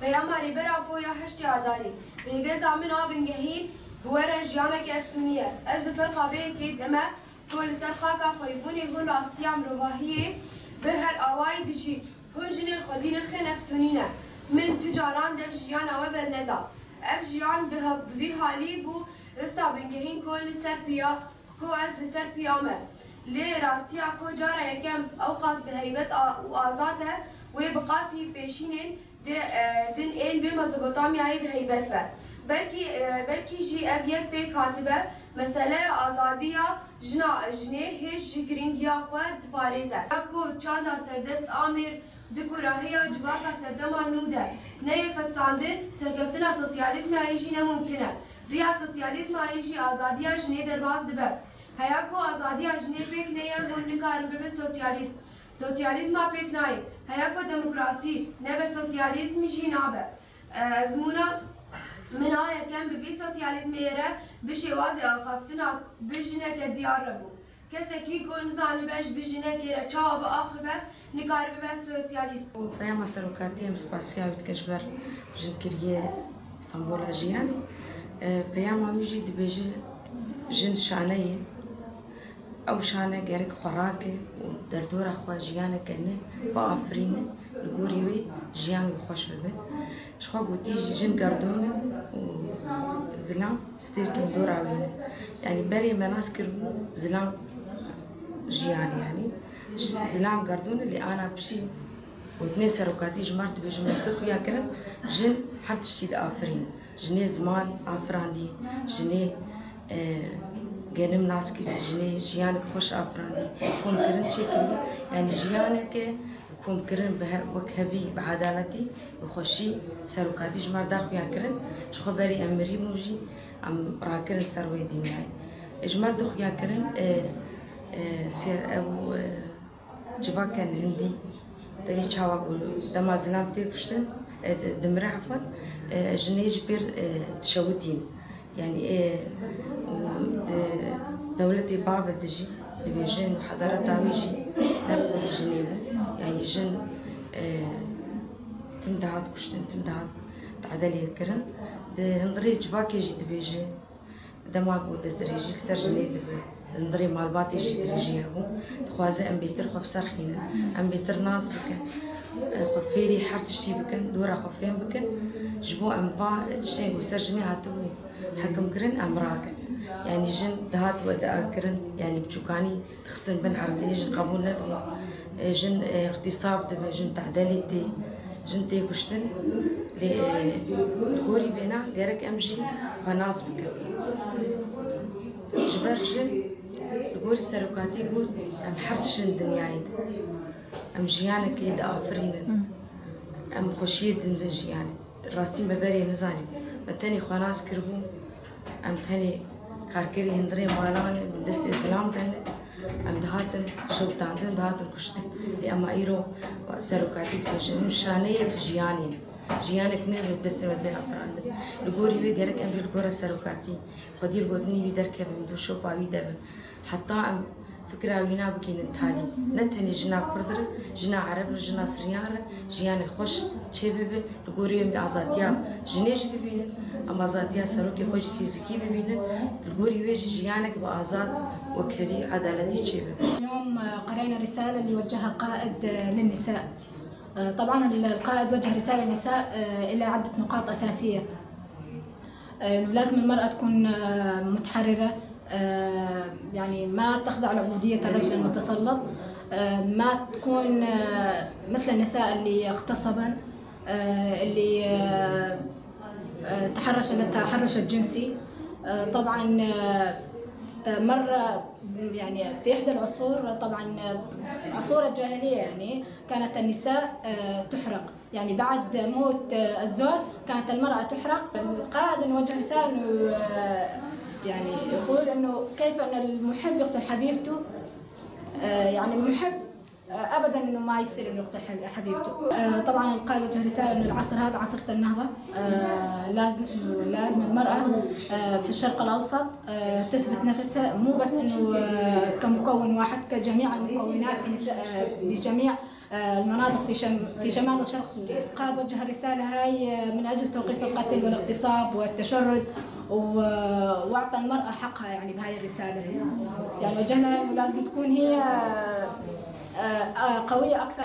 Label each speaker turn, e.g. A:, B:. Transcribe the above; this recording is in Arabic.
A: پەیاماری بەرا بۆیە هەشتی ئاداری ڕێگە زامنا بنگەهین بوەرە ژیانێکی ئەفسونیە ئەس دفەر قابەیەکێت ئەمە تۆ لەسەر خاکا خۆیبوونی هون ڕاستیا مرۆڤاهیە بە هەر ئاوای دژی هون ژنێن خۆدی نرخێ ئەفسونینە من تو جاران دەف ژیان ئەوە بەرنەدا ئەف ژیان بڤی حالی بوو ئێستا بنگەهین کۆ لەسەر پیا کۆ ئەس لەسەر پیامە لێ ڕاستیا کۆ جارە یەکەم ئەو قاس بە هەیبەت و ئازادە وێ بقاسی پێشینێن دن ئێن بێ مەزۆپۆتامیایی بە هەیبەت بە بەلکی ژی ئەv یەک پێک هاتبە مەسەلەیە ئازادیە ژنێ هێز ji giringiya xwe diparêze ku çanda serdest Amêr di ku rahiya civaka serdema nû de neyê fetsandin serkeftina sosyalîzmayê jî nemûmkin e riya sosyalîzmayê jî azadiya jinê derbas dibe heya ku azadiya jinê pêk neye hûn nikarin bibin sosyalîst sosyalîzma pêk nayê heya ku demokrasî nebe sosyalîzmî jî nabe zimûna من آیا کم به وی سوسیالیسم ایره بشه وازی آخافتنا بجنه که دیار ربو کسی کی کن زن بهش بجنه که چا به آخر به نکار به سوسیالیست.
B: پیام سرکاتی مسپاسیا وید کشور جنکریه سمبول جیانی پیام میجی دبیجی جن شانه او شانه گرک خوراکه و در دور خوا جیانه کنه با آفرینه لگوری وی جیان خوش ببه شخوا گوتی جن گردونه و زلام سترکن دور آوینه يعني بري مناس كربو زلام جياني يعني زلام قردون اللي أنا بشي وتني سرقاتي جمرت بجمرت خويا كرن جن حرت الشيد آفرين جني زمان آفراندي جني جنم ناس كري جني جيانك خوش آفراندي كون كرن شكري يعني جيانك كون كرن به وكهبي بعدالتي وخشي سرقاتي جمرت خويا كرن شخو بري أمري موجي أم راكرن سروي دمياي جمرت خويا كرن سير أو جواكن هندي تاني شاوا قولوا دما زلام تيبشتن دمرة عفوا جنيج بير تشوتين يعني دولتي بابل تجي تبيجين وحضارة تاويجي نبقى جنيب يعني جن تمدعات كشتن تمدعات تعدلي الكرن هندري جواكي جي تبيجي دما بود دستريجي سر جنيد ندري مالباتي جي دريجيهم تخوازي ام بيتر خو بسرخينا ام بيتر ناس بكن خو فيري حرت شتي بكن دورا خفين بكن جبو ام با تشتي وسرجني هاتو حكم كرن ام راكن يعني جن دهات ودا كرن يعني بتشوكاني تخصن بن عرضي جن قبول ندو جن اغتصاب تبع جن تعدليتي جن تي كشتن لغوري بينا غيرك امجي خناص بكن جبر جن لغوري سرقاتي يقول ام حرتش الدنيا عيد ام جيانك يد آفرين ام خوشيد دندج يعني راستين ببري نزاني متاني خناص كربو ام تاني كاركري هندري مالان من دست اسلام تاني ام دهاتن شوطاندن دهاتن كشتن لأما ايرو سرقاتي تفجن مشاني جياني جيانك نير دست مبين افراند لغوري وي غيرك ام جل غورا سرقاتي خدير بودني بي دركب مدو شو باوي دبن حتى ام فكرة وينا بكين التالي نتني جنا كردر جنا عرب جنا سريان جيان خوش شبيبه لغوري ام ازاديا جنيج ببينن اما ازاديا سروكي خوش فيزيكي ببينن لغوري وي جيانك بازاد وكبي عدالتي شبيبه.
C: اليوم قرأنا رسالة اللي وجهها القائد للنساء. طبعا القائد وجه رسالة للنساء إلى عدة نقاط أساسية. لازم المرأة تكون متحررة، يعني ما تخضع لعبودية الرجل المتسلط، ما تكون مثل النساء اللي اغتصبن، اللي تحرش التحرش الجنسي. طبعا مرة يعني في إحدى العصور، طبعا عصور الجاهلية، يعني كانت النساء تحرق، يعني بعد موت الزوج كانت المرأة تحرق. القائد وجه رسالة إنه يعني يقول إنه كيف أن المحب يقتل حبيبته، يعني المحب أبداً إنه ما يصير إنه يقتل حبيبته. طبعاً القائد وجه رسالة إنه العصر هذا عصر النهضة، لازم المرأة في الشرق الأوسط تثبت نفسها، مو بس إنه كمكون واحد، كجميع المكونات لجميع المناطق في شمال وشرق سوريا. القائد وجه الرسالة هاي من أجل توقيف القتل والاغتصاب والتشرد، وأعطى المرأة حقها يعني بهاي الرسالة. يعني وجهنا إنه لازم تكون هي قوية أكثر.